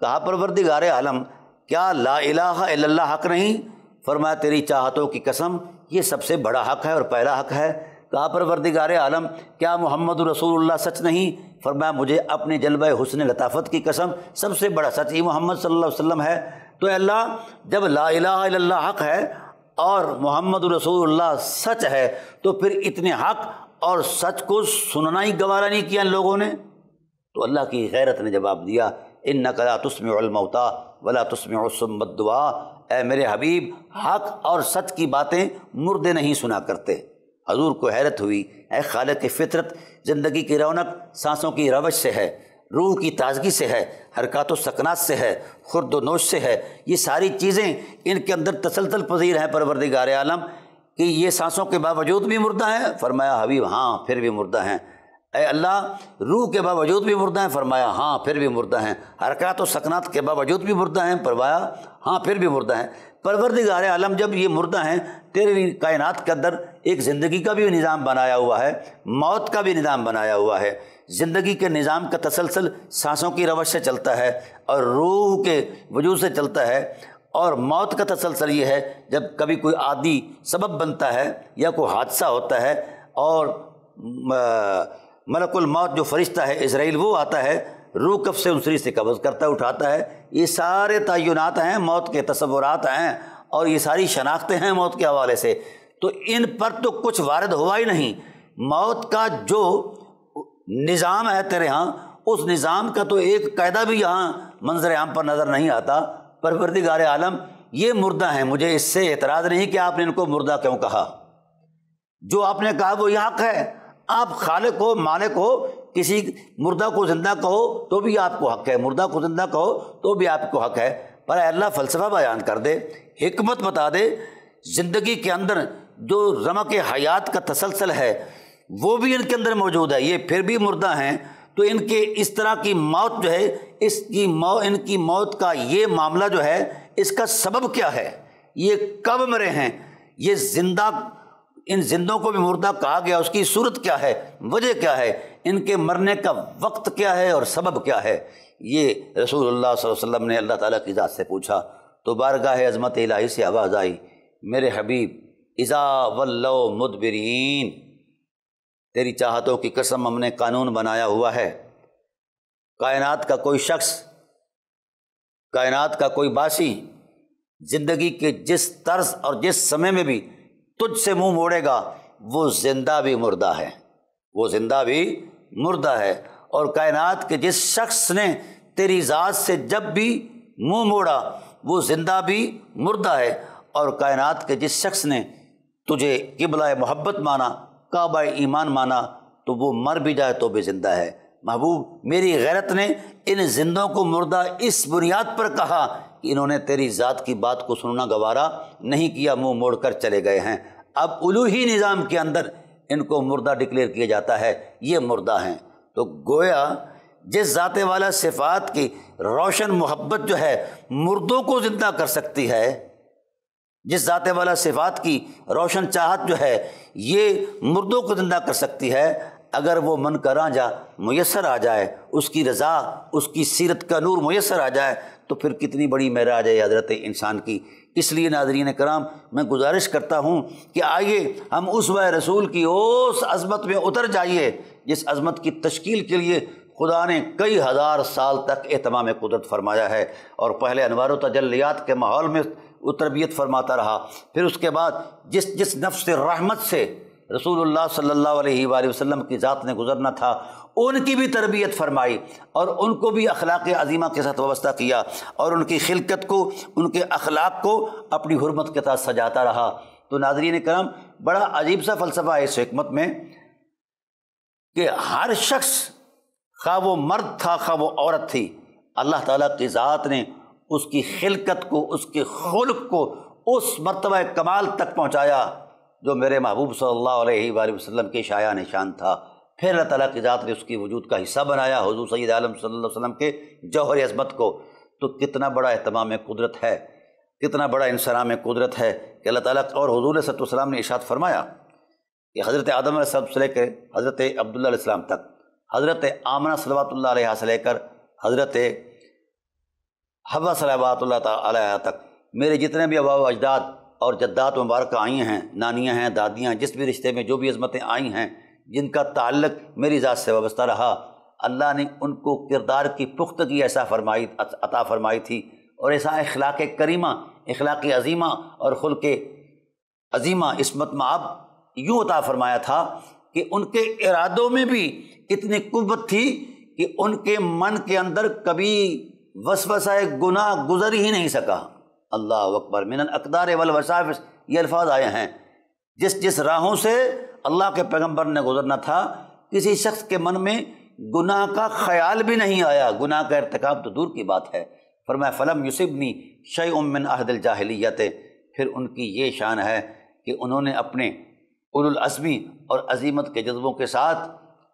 کہا پروردگار عالم، کیا لا الہ الا اللہ حق نہیں؟ فرمایا تیری چاہتوں کی قسم یہ سب سے بڑا حق ہے اور پہلا حق ہے۔ کہا پروردگار عالم، کیا محمد رسول اللہ سچ نہیں؟ فرمایا مجھے اپنے جلوہ حسن لطافت کی قسم سب سے بڑا سچ ہی محمد صلی اللہ علیہ وسلم ہے۔ تو اے اللہ، جب لا الہ الا اللہ حق ہے اور محمد رسول اللہ سچ ہے تو پھر اتنے حق اور سچ کو سننا ہی گوارا نہیں کیا ان لوگوں نے؟ تو اللہ کی غیرت نے جواب دیا انک لا تسمع الموتیٰ ولا تسمع الصم الدعاء، اے میرے حبیب حق اور سچ کی باتیں مردے نہیں سنا کرتے۔ حضور کو حیرت ہوئی، اے خالق فطرت، زندگی کی رونق سانسوں کی روش سے ہے، روح کی تازگی سے ہے، حرکات و سکنات سے ہے، خورد و نوش سے ہے، یہ ساری چیزیں ان کے اندر تسلسل پذیر ہیں پروردگار عالم، کہ یہ سانسوں کے باوجود بھی مردہ ہیں؟ فرمایا حبیب ہاں پھر بھی مردہ ہیں۔ اے اللہ، روح کے باوجود بھی مردہ ہیں؟ فرمایا ہاں پھر بھی مردہ ہیں۔ حرکات و سکنات کے باوجود بھی مردہ ہیں؟ فرمایا ہاں پھر بھی مردہ ہیں۔ پروردگار عالم، جب یہ مردہ ہیں، تیرے کائنات کے اندر ایک زندگی کا بھی نظام بنایا ہوا ہے، موت کا بھی نظام بنایا ہوا ہے۔ زندگی کے نظام کا تسلسل سانسوں کی روش سے چلتا ہے اور روح کے وجود سے چلتا ہے، اور موت کا تسلسل یہ ہے جب کبھی کوئی عادی سبب بنتا ہے یا کوئی حادثہ ہوتا ہے اور ملک الموت جو فرشتہ ہے اسرائیل وہ آتا ہے، روح کف سے انسری سے قبض کرتا ہے، اٹھاتا ہے۔ یہ سارے تعینات ہیں، موت کے تصورات ہیں اور یہ ساری شناختیں ہیں موت کے حوالے سے، تو ان پر تو کچھ وارد ہوا ہی نہیں۔ موت کا جو نظام ہے تیرے ہاں، اس نظام کا تو ایک قاعدہ بھی یہاں منظر عام پر نظر نہیں آتا۔ پروردگار عالم، یہ مردہ ہیں، مجھے اس سے اعتراض نہیں کہ آپ نے ان کو مردہ کیوں کہا، جو آپ نے کہا وہ یہ حق ہے۔ آپ خالق ہو، مالک ہو، کسی مردہ کو زندہ کہو تو بھی آپ کو حق ہے، مردہ کو زندہ کہو تو بھی آپ کو حق ہے، پر اے اللہ فلسفہ بیان کر دے، حکمت بتا دے۔ زندگی کے اندر جو رمق حیات کا تسلسل ہے وہ بھی ان کے اندر موجود ہے، یہ پھر بھی مردہ ہیں، تو ان کے اس طرح کی موت جو ہے، ان کی موت کا یہ معاملہ جو ہے، اس کا سبب کیا ہے؟ یہ کب مرے ہیں؟ یہ زندہ، ان زندوں کو بھی مردہ کہا گیا، اس کی صورت کیا ہے، وجہ کیا ہے، ان کے مرنے کا وقت کیا ہے اور سبب کیا ہے؟ یہ رسول اللہ صلی اللہ علیہ وسلم نے اللہ تعالیٰ کی ذات سے پوچھا تو بارگاہ عظمت الہی سے آواز آئی، میرے حبیب اذا ولوا مدبرین، تیری چاہتوں کی قسم ہم نے قانون بنایا ہوا ہے، کائنات کا کوئی شخص، کائنات کا کوئی باسی زندگی کے جس طرز اور جس سمے میں بھی تجھ سے منہ موڑے گا وہ زندہ بھی مردہ ہے، وہ زندہ بھی مردہ ہے، اور کائنات کے جس شخص نے تیری ذات سے جب بھی منہ موڑا وہ زندہ بھی مردہ ہے، اور کائنات کے جس شخص نے تجھے قبلہ محبت مانا، کعبہ ایمان مانا، تو وہ مر بھی جائے تو بھی زندہ ہے۔ محبوب، میری غیرت نے ان زندوں کو مردہ اس بنیاد پر کہا کہ انہوں نے تیری ذات کی بات کو سننا گوارا نہیں کیا، منہ موڑ کر چلے گئے ہیں۔ اب الوہی نظام کے اندر ان کو مردہ ڈکلیئر کیا جاتا ہے، یہ مردہ ہیں۔ تو گویا جس ذات والا صفات کی روشن محبت جو ہے مردوں کو زندہ کر سکتی ہے، جس ذات والا صفات کی روشن چاہت جو ہے یہ مردوں کو زندہ کر سکتی ہے، اگر وہ من کا رانجھا میسر آ جائے، اس کی رضا، اس کی سیرت کا نور میسر آ جائے، تو پھر کتنی بڑی معراج ہے حضرت انسان کی۔ اس لیے ناظرین کرام، میں گزارش کرتا ہوں کہ آئیے ہم اسوہ رسول کی اس عظمت میں اتر جائیے جس عظمت کی تشکیل کے لیے خدا نے کئی ہزار سال تک اہتمام قدرت فرمایا ہے، اور پہلے انوار و تجلیات کے ماحول میں وہ تربیت فرماتا رہا، پھر اس کے بعد جس نفس رحمت سے رسول اللہ صلی اللہ علیہ وآلہ وسلم کی ذات نے گزرنا تھا ان کی بھی تربیت فرمائی، اور ان کو بھی اخلاق عظیمہ کے ساتھ وابستہ کیا، اور ان کی خلقت کو، ان کے اخلاق کو اپنی حرمت کے ساتھ سجاتا رہا۔ تو ناظرین کرام، بڑا عجیب سا فلسفہ ہے اس حکمت میں کہ ہر شخص، خواہ وہ مرد تھا خواہ وہ عورت تھی، اللہ تعالیٰ کی ذات نے اس کی خلقت کو، اس کے خلق کو اس مرتبہ کمال تک پہنچایا جو میرے محبوب صلی اللہ علیہ وآلہ وسلم کے شایع نشان تھا۔ پھر اللہ تعالیٰ کی ذات نے اس کی وجود کا حصہ بنایا حضور سید عالم صلی اللہ علیہ وسلم کے جوہر عظمت کو۔ تو کتنا بڑا اہتمام قدرت ہے، کتنا بڑا انصرام قدرت ہے کہ اللہ تعالیٰ اور حضور صلی اللہ علیہ وسلم نے ارشاد فرمایا کہ حضرت آدم علیہ السلام سے لے کر حضرت عبداللہ علیہ السلام تک، حضرت آمنہ صلوات اللہ علیہ سے لے کر حضرت حوا صلوات اللہ تعالی علیہ تک، میرے جتنے بھی آباء و اجداد اور جدات مبارکہ آئی ہیں، نانیاں ہیں، دادیاں، جس بھی رشتے میں جو بھی عظمتیں آئی ہیں جن کا تعلق میری ذات سے وابستہ رہا، اللہ نے ان کو کردار کی پختگی ایسا عطا فرمائی تھی، اور ایسا اخلاق کریمہ، اخلاق عظیمہ اور خلق عظیمہ، عصمت مآب یوں عطا فرمایا تھا کہ ان کے ارادوں میں بھی اتنی قوت تھی کہ ان کے من کے اندر کبھی وسوسہ گناہ گزر ہی نہیں سکا۔ اللہ اکبر، من الاقدار والوساوس، یہ الفاظ آئے ہیں۔ جس راہوں سے اللہ کے پیغمبر نے گزرنا تھا، کسی شخص کے من میں گناہ کا خیال بھی نہیں آیا، گناہ کا ارتکاب تو دور کی بات ہے۔ فرمایا فلم یصبنی شیء من عہد الجاہلیت، پھر ان کی یہ شان ہے کہ انہوں نے اپنے اولو العزمی اور عظیمت کے جذبوں کے ساتھ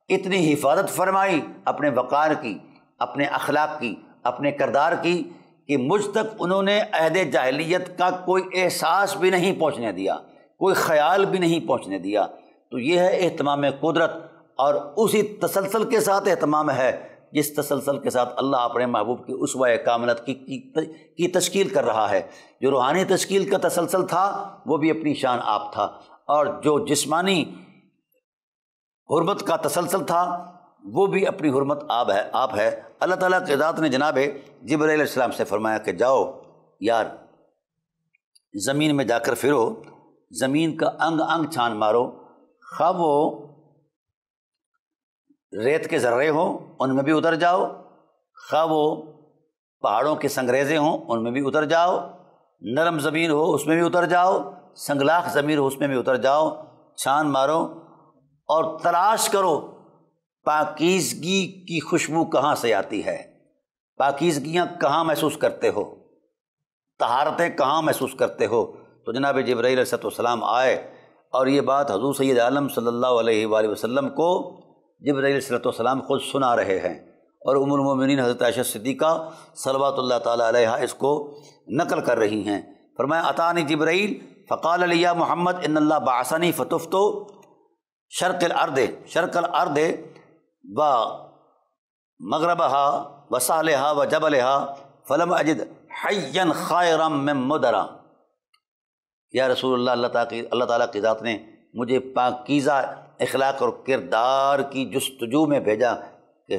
اتنی حفاظت فرمائی اپنے وقار کی، اپنے اخلاق کی، اپنے کردار کی، کہ مجھ تک انہوں نے عہد جاہلیت کا کوئی احساس بھی نہیں پہنچنے دیا، کوئی خیال بھی نہیں پہنچنے دیا۔ تو یہ ہے اہتمام قدرت، اور اسی تسلسل کے ساتھ اہتمام ہے جس تسلسل کے ساتھ اللہ اپنے محبوب کی اسوہ کاملت کی تشکیل کر رہا ہے۔ جو روحانی تشکیل کا تسلسل تھا وہ بھی اپنی شان آپ تھا، اور جو جسمانی حرمت کا تسلسل تھا وہ بھی اپنی حرمت آپ ہے۔ اللہ تعالیٰ کی ذات نے جناب جبرائیل علیہ السلام سے فرمایا کہ جاؤ یار، زمین میں جا کر پھرو، زمین کا انگ انگ چھان مارو، خواہ وہ ریت کے ذرے ہوں ان میں بھی اتر جاؤ، خواہ وہ پہاڑوں کے سنگریزے ہوں ان میں بھی اتر جاؤ، نرم زمین ہو اس میں بھی اتر جاؤ، سنگلاخ زمین ہو اس میں بھی اتر جاؤ، چھان مارو اور تلاش کرو پاکیزگی کی خوشبو کہاں سے آتی ہے، پاکیزگیاں کہاں محسوس کرتے ہو، طہارتیں کہاں محسوس کرتے ہو۔ تو جناب جبرائیل علیہ السلام آئے، اور یہ بات حضور سید عالم صلی اللہ علیہ وآلہ وسلم کو جبرائیل علیہ السلام خود سنا رہے ہیں، اور ام المومنین حضرت عائشہ صدیقہ صلوات اللہ تعالیٰ علیہا اس کو نقل کر رہی ہیں۔ فرمایا اتانی جبرائیل فقال علی یا محمد ان اللہ بعثنی فطفت شرق الارض و مغربها و ساحلها و جبلها فلم اجد حیا خیرا من مدرا۔ یا رسول اللہ، اللہ تعالیٰ کی ذات نے مجھے پاکیزہ اخلاق اور کردار کی جستجو میں بھیجا کہ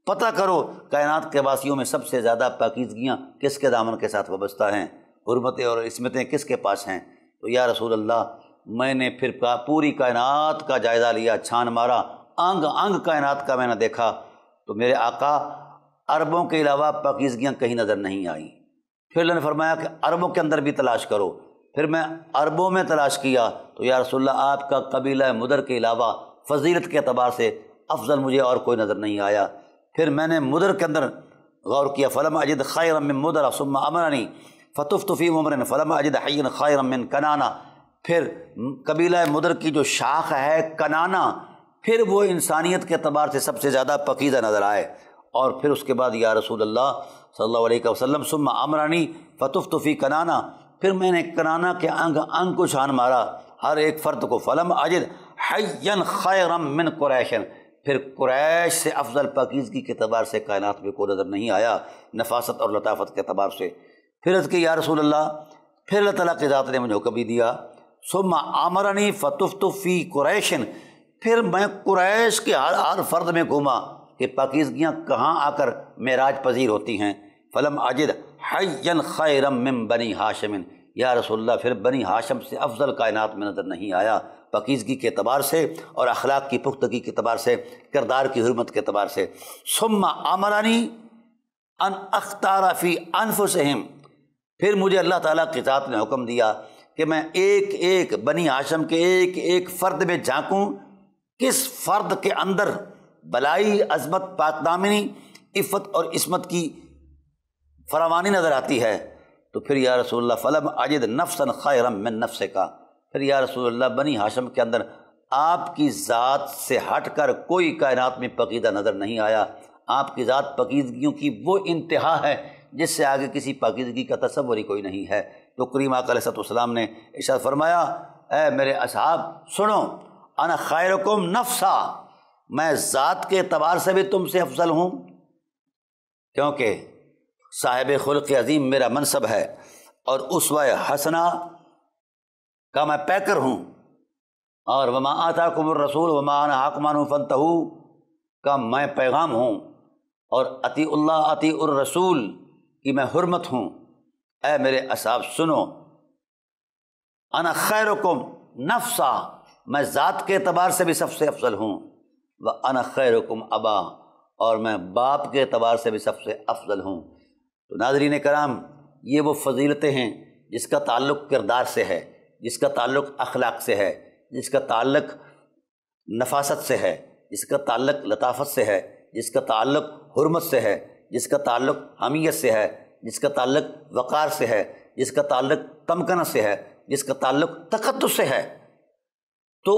پتہ کرو کائنات کے واسیوں میں سب سے زیادہ پاکیزگیاں کس کے دامن کے ساتھ وابستہ ہیں، حرمتیں اور عصمتیں کس کے پاس ہیں۔ تو یا رسول اللہ، میں نے پھر پوری کائنات کا جائزہ لیا، چھان مارا، انگ انگ کائنات کا میں نے دیکھا، تو میرے آقا عربوں کے علاوہ پاکیزگیاں کہیں نظر نہیں آئیں۔ پھر اللہ نے فرمایا کہ عربوں کے اندر بھی تلاش کرو۔ پھر میں عربوں میں تلاش کیا تو یا رسول اللہ آپ کا قبیلہ مدر کے علاوہ فضیلت کے اعتبار سے افضل مجھے اور کوئی نظر نہیں آیا۔ پھر میں نے مدر کے اندر غور کیا، فلم اجد خیرا من مدر ثم امرنی فطفت فی عمر فلم اجد حیا خیرا من کنانا۔ پھر قبیلہ مدر کی جو شاخ ہے کنانا، پھر وہ انسانیت کے اعتبار سے سب سے زیادہ پاکیزہ نظر آئے۔ اور پھر اس کے بعد یا رسول اللہ صلی اللہ علیہ وسلم ثم امرنی فطفت فی کنانا، پھر میں نے کنانا کے انگ انگ کو چھان مارا، ہر ایک فرد کو، فلم اجد حیا خیرا من قریش، پھر قریش سے افضل پاکیزگی کے اعتبار سے کائنات میں کوئی نظر نہیں آیا، نفاست اور لطافت کے اعتبار سے۔ پھر عرض کی یا رسول اللہ، پھر اللہ تعالیٰ کی ذات نے مجھے حکم بھی دیا، ثم امرنی فطفت فی قریش، پھر میں قریش کے ہر فرد میں گھوما کہ پاکیزگیاں کہاں آ کر معراج پذیر ہوتی ہیں۔ فلم اجد حیا خیرا من بنی ہاشم، یا رسول اللہ پھر بنی ہاشم سے افضل کائنات میں نظر نہیں آیا، پاکیزگی کے اعتبار سے اور اخلاق کی پختگی کے اعتبار سے، کردار کی حرمت کے اعتبار سے۔ ثم امرنی ان اختار فی انفسہم، پھر مجھے اللہ تعالیٰ کی ذات نے حکم دیا کہ میں ایک ایک بنی ہاشم کے ایک ایک فرد میں جھانکوں، کس فرد کے اندر بلائی، عظمت، پاک دامنی، عفت اور عصمت کی فراوانی نظر آتی ہے۔ تو پھر یا رسول اللہ فلم اجد نفسا خیرا من نفسک، پھر یا رسول اللہ بنی ہاشم کے اندر آپ کی ذات سے ہٹ کر کوئی کائنات میں پاکیزہ نظر نہیں آیا۔ آپ کی ذات پاکیزگیوں کی وہ انتہا ہے جس سے آگے کسی پاکیزگی کا تصور ہی کوئی نہیں ہے۔ تو کریم آقا علیہ السلام نے ارشاد فرمایا، اے میرے اصحاب سنو، انا خیرکم نفسا، میں ذات کے اعتبار سے بھی تم سے افضل ہوں، کیونکہ صاحب خلق عظیم میرا منصب ہے، اور اسوہ حسنہ کا میں پیکر ہوں، اور وما آتاکم الرسول وما نہاکم عنہ فانتہوا کا میں پیغام ہوں، اور اطیع اللہ اطیع الرسول کی میں حرمت ہوں۔ اے میرے اصحاب سنو، انا خیرکم نفسا، میں ذات کے اعتبار سے بھی سب سے افضل ہوں، وانا خیرکم ابا، اور میں باپ کے اعتبار سے بھی سب سے افضل ہوں۔ تو ناظرین کرام، یہ وہ فضیلتیں ہیں جس کا تعلق کردار سے ہے، جس کا تعلق اخلاق سے ہے، جس کا تعلق نفاست سے ہے، جس کا تعلق لطافت سے ہے، جس کا تعلق حرمت سے ہے، جس کا تعلق حمیت سے ہے، جس کا تعلق وقار سے ہے، جس کا تعلق تمکنت سے ہے، جس کا تعلق تقدس سے ہے۔ تو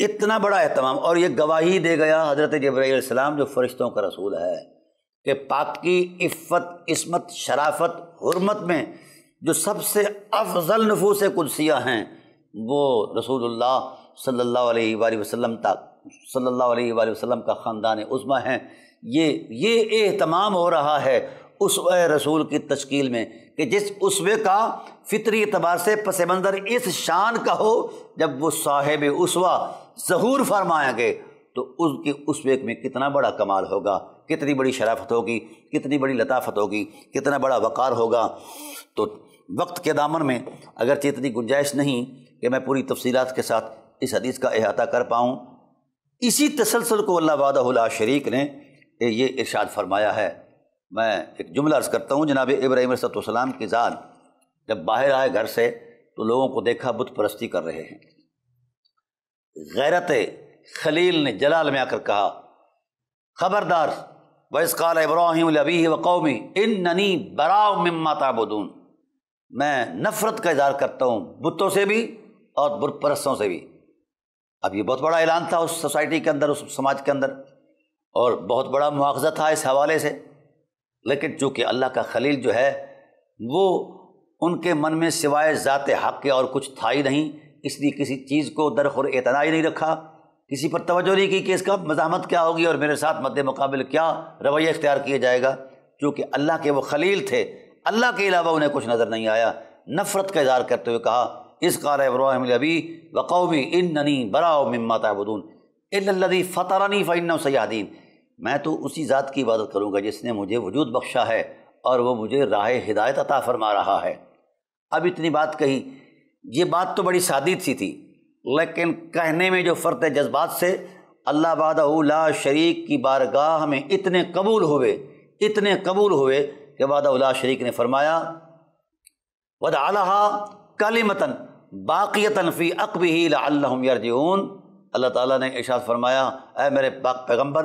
اتنا بڑا اہتمام، اور یہ گواہی دے گیا حضرت جبرائیل علیہ السلام جو فرشتوں کا رسول ہے کہ پاکی، عفت، عصمت، شرافت، حرمت میں جو سب سے افضل نفوس قدسیہ ہیں وہ رسول اللہ صلی اللہ علیہ وآلہ وسلم کا خاندان عظمیٰ ہیں۔ یہ اہتمام ہو رہا ہے اسوہ رسول کی تشکیل میں کہ جس اسوے کا فطری اعتبار سے پس منظر اس شان کا ہو، جب وہ صاحب اسوہ ظہور فرمائیں گے تو اس کے اسوے میں کتنا بڑا کمال ہوگا، کتنی بڑی شرافت ہوگی، کتنی بڑی لطافت ہوگی، کتنا بڑا وقار ہوگا۔ تو وقت کے دامن میں اگرچہ اتنی گنجائش نہیں کہ میں پوری تفصیلات کے ساتھ اس حدیث کا احاطہ کر پاؤں، اسی تسلسل کو اللہ وحدہ لا شریک نے یہ ارشاد فرمایا ہے۔ میں ایک جملہ عرض کرتا ہوں، جناب ابراہیم علیہ السلام کی ذات جب باہر آئے گھر سے تو لوگوں کو دیکھا بت پرستی کر رہے ہیں۔ غیرت خلیل نے جلال میں آ کر کہا، خبردار، وَإِذْ قَالَ إِبْرَاهِيمُ لِأَبِيهِ وَقَوْمِهِ إِنَّنِي بَرَاءٌ مِّمَّا تَعْبُدُونَ، میں نفرت کا اظہار کرتا ہوں بتوں سے بھی اور بت پرستوں سے بھی۔ اب یہ بہت بڑا اعلان تھا اس سوسائٹی کے اندر، اس سماج کے اندر، اور بہت بڑا مواخذہ تھا اس حوالے سے، لیکن چونکہ اللہ کا خلیل جو ہے وہ ان کے من میں سوائے ذات حق کے اور کچھ تھا ہی نہیں، اس لیے کسی چیز کو درخور اعتنا ہی نہیں رکھا، کسی پر توجہ نہیں کی کہ اس کا مزاحمت کیا ہوگی اور میرے ساتھ مد مقابل کیا رویہ اختیار کیا جائے گا، کیونکہ اللہ کے وہ خلیل تھے، اللہ کے علاوہ انہیں کچھ نظر نہیں آیا۔ نفرت کا اظہار کرتے ہوئے کہا اذ قال ابراہیم لابی وقومی اننی براء مما تعبدون الا الذی فطرنی فانہ سیہدین، میں تو اسی ذات کی عبادت کروں گا جس نے مجھے وجود بخشا ہے اور وہ مجھے راہ ہدایت عطا فرما رہا ہے۔ اب اتنی بات کہی، یہ بات تو بڑی سادی سی تھی، لیکن کہنے میں جو فرط جذبات سے اللہ وحدہ لا شریک کی بارگاہ میں اتنے قبول ہوئے کہ وحدہ لا شریک نے فرمایا وَجَعَلَهَا كَلِمَةً بَاقِيَةً فِي عَقْبِهِ لَعَلَّهُمْ يَرْجِعُونَ، اللہ تعالیٰ نے ارشاد فرمایا اے میرے پاک پیغمبر،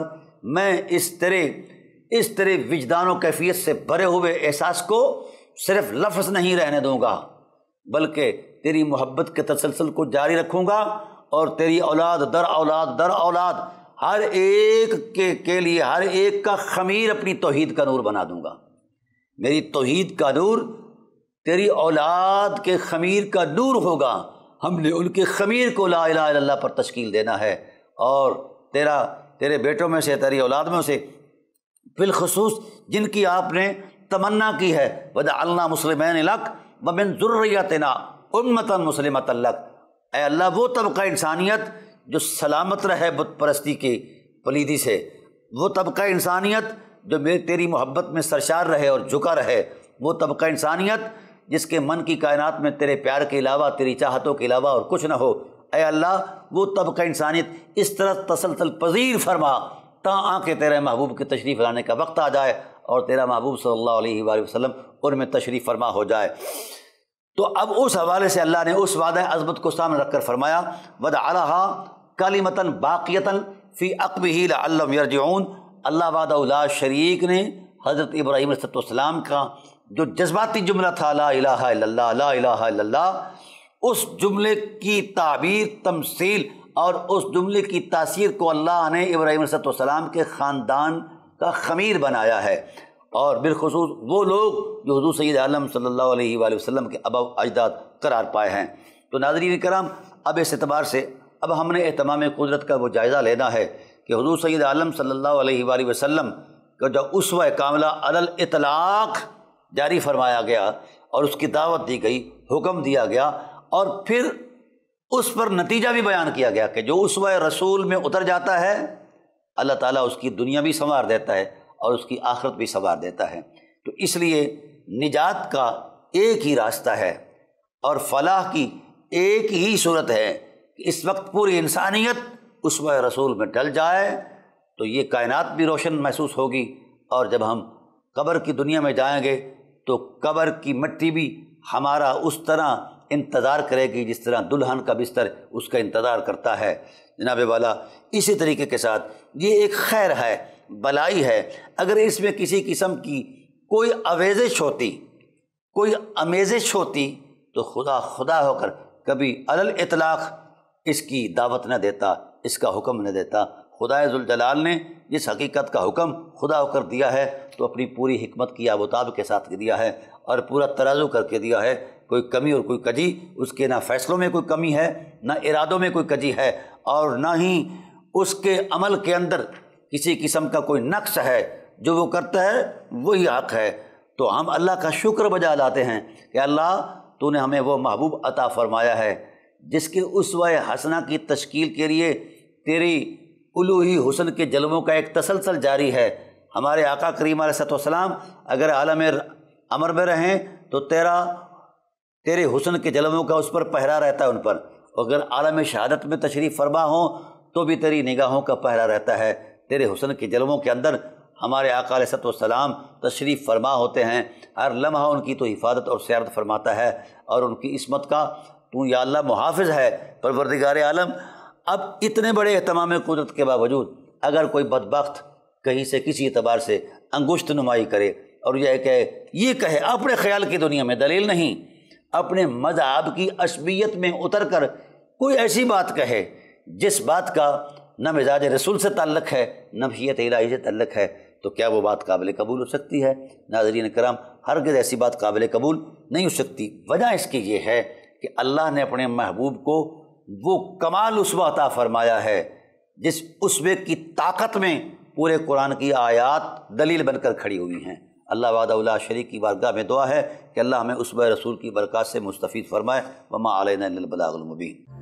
میں اس طرح وجدان و کیفیت سے بھرے ہوئے احساس کو صرف لفظ نہیں رہنے دوں گا، بلکہ تیری محبت کے تسلسل کو جاری رکھوں گا، اور تیری اولاد در اولاد ہر ایک کے لیے ہر ایک کا خمیر اپنی توحید کا نور بنا دوں گا۔ میری توحید کا نور تیری اولاد کے خمیر کا نور ہوگا، ہم نے ان کے خمیر کو لا الہ الا اللہ پر تشکیل دینا ہے، اور تیرے بیٹوں میں سے، تیری اولاد میں سے بالخصوص جن کی آپ نے تمنا کی ہے وَجَعَلْنَا مُسْلِمَيْنِ لَكَ وَمِن ذُرِّيَّتِنَا أُمَّةً مُسْلِمَةً لَكَ، اے اللہ وہ طبقہ انسانیت جو سلامت رہے بت پرستی کی پلیدی سے، وہ طبقہ انسانیت جو تیری محبت میں سرشار رہے اور جھکا رہے، وہ طبقہ انسانیت جس کے من کی کائنات میں تیرے پیار کے علاوہ، تیری چاہتوں کے علاوہ اور کچھ نہ ہو، اے اللہ وہ طبقہ انسانیت اس طرح تسلسل پذیر فرما تا کہ تیرے محبوب کے تشریف لانے کا وقت آ جائے اور تیرا محبوب صلی اللہ علیہ وآلہ وسلم ان میں تشریف فرما ہو جائے۔ تو اب اس حوالے سے اللہ نے اس وعدہ عظمت کو سامنے رکھ کر فرمایا وَجَعَلَهَا كَلِمَةً بَاقِيَةً فِي عَقْبِهِ لَعَلَّهُمْ يَرْجِعُونَ، اللہ وحدہ لا شریک نے حضرت ابراہیم علیہ السلام کا جو جذباتی جملہ تھا لا الہ الا اللہ لا الہ الا اللہ، اس جملے کی تعبیر، تمثیل اور اس جملے کی تاثیر کو اللہ نے ابراہیم علیہ السلام کے خاندان کا خمیر بنایا ہے، اور بالخصوص وہ لوگ جو حضور سید عالم صلی اللہ علیہ وآلہ وسلم کے آباء و اجداد قرار پائے ہیں۔ تو ناظرین کرام، اب اس اعتبار سے اب ہم نے اہتمام قدرت کا وہ جائزہ لینا ہے کہ حضور سید عالم صلی اللہ علیہ وآلہ وسلم کا جو اسوہ کاملہ علی الاطلاق جاری فرمایا گیا اور اس کی دعوت دی گئی، حکم دیا گیا، اور پھر اس پر نتیجہ بھی بیان کیا گیا کہ جو اسوہ رسول میں اتر جاتا ہے اللہ تعالیٰ اس کی دنیا بھی سنوار دیتا ہے اور اس کی آخرت بھی سنوار دیتا ہے۔ تو اس لیے نجات کا ایک ہی راستہ ہے اور فلاح کی ایک ہی صورت ہے کہ اس وقت پوری انسانیت اسوہ رسول میں ڈل جائے تو یہ کائنات بھی روشن محسوس ہوگی، اور جب ہم قبر کی دنیا میں جائیں گے تو قبر کی مٹی بھی ہمارا اس طرح انتظار کرے گی جس طرح دلہن کا بستر اس کا انتظار کرتا ہے۔ جناب والا، اسی طریقے کے ساتھ یہ ایک خیر ہے، بلائی ہے، اگر اس میں کسی قسم کی کوئی آمیزش ہوتی تو خدا ہو کر کبھی علی الاطلاق اس کی دعوت نہ دیتا، اس کا حکم نہ دیتا۔ خدا ذوالجلال نے جس حقیقت کا حکم خدا ہو کر دیا ہے تو اپنی پوری حکمت کی آبوتاب کے ساتھ دیا ہے اور پورا ترازو کر کے دیا ہے، کوئی کمی اور کوئی کجی اس کے نہ فیصلوں میں کوئی کمی ہے، نہ ارادوں میں کوئی کجی ہے، اور نہ ہی اس کے عمل کے اندر کسی قسم کا کوئی نقص ہے۔ جو وہ کرتا ہے وہی حق ہے۔ تو ہم اللہ کا شکر بجا لاتے ہیں کہ اللہ تو نے ہمیں وہ محبوب عطا فرمایا ہے جس کے اسوہ حسنہ کی تشکیل کے لیے تیری الوہی حسن کے جلووں کا ایک تسلسل جاری ہے۔ ہمارے آقا کریم علیہ السلام اگر عالم امر میں رہیں تو تیرے حسن کے جلووں کا اس پر پہرا رہتا ہے ان پر، اگر عالم شہادت میں تشریف فرما ہوں تو بھی تیری نگاہوں کا پہرا رہتا ہے۔ تیرے حسن کے جلووں کے اندر ہمارے آقا علیہ السلام تشریف فرما ہوتے ہیں، ہر لمحہ ان کی تو حفاظت اور سیادت فرماتا ہے، اور ان کی عصمت کا تو یا اللہ محافظ ہے، پروردگار عالم۔ اب اتنے بڑے اہتمام قدرت کے باوجود اگر کوئی بدبخت کہیں سے کسی اعتبار سے انگشت نمائی کرے اور یہ کہے اپنے خیال کی دنیا میں، دلیل نہیں، اپنے مذہب کی عصبیت میں اتر کر کوئی ایسی بات کہے جس بات کا نہ مزاج رسول سے تعلق ہے نہ مشیت الہی سے تعلق ہے، تو کیا وہ بات قابل قبول ہو سکتی ہے؟ ناظرین کرام، ہرگز ایسی بات قابل قبول نہیں ہو سکتی۔ وجہ اس کی یہ ہے کہ اللہ نے اپنے محبوب کو وہ کمال اسوہ عطا فرمایا ہے جس اسوے کی طاقت میں پورے قرآن کی آیات دلیل بن کر کھڑی ہوئی ہیں۔ اللہ وحدہ لا شریک کی بارگاہ میں دعا ہے کہ اللہ ہمیں اسوہ رسول کی برکات سے مستفید فرمائے۔ وما علینا الا البلاغ المبین۔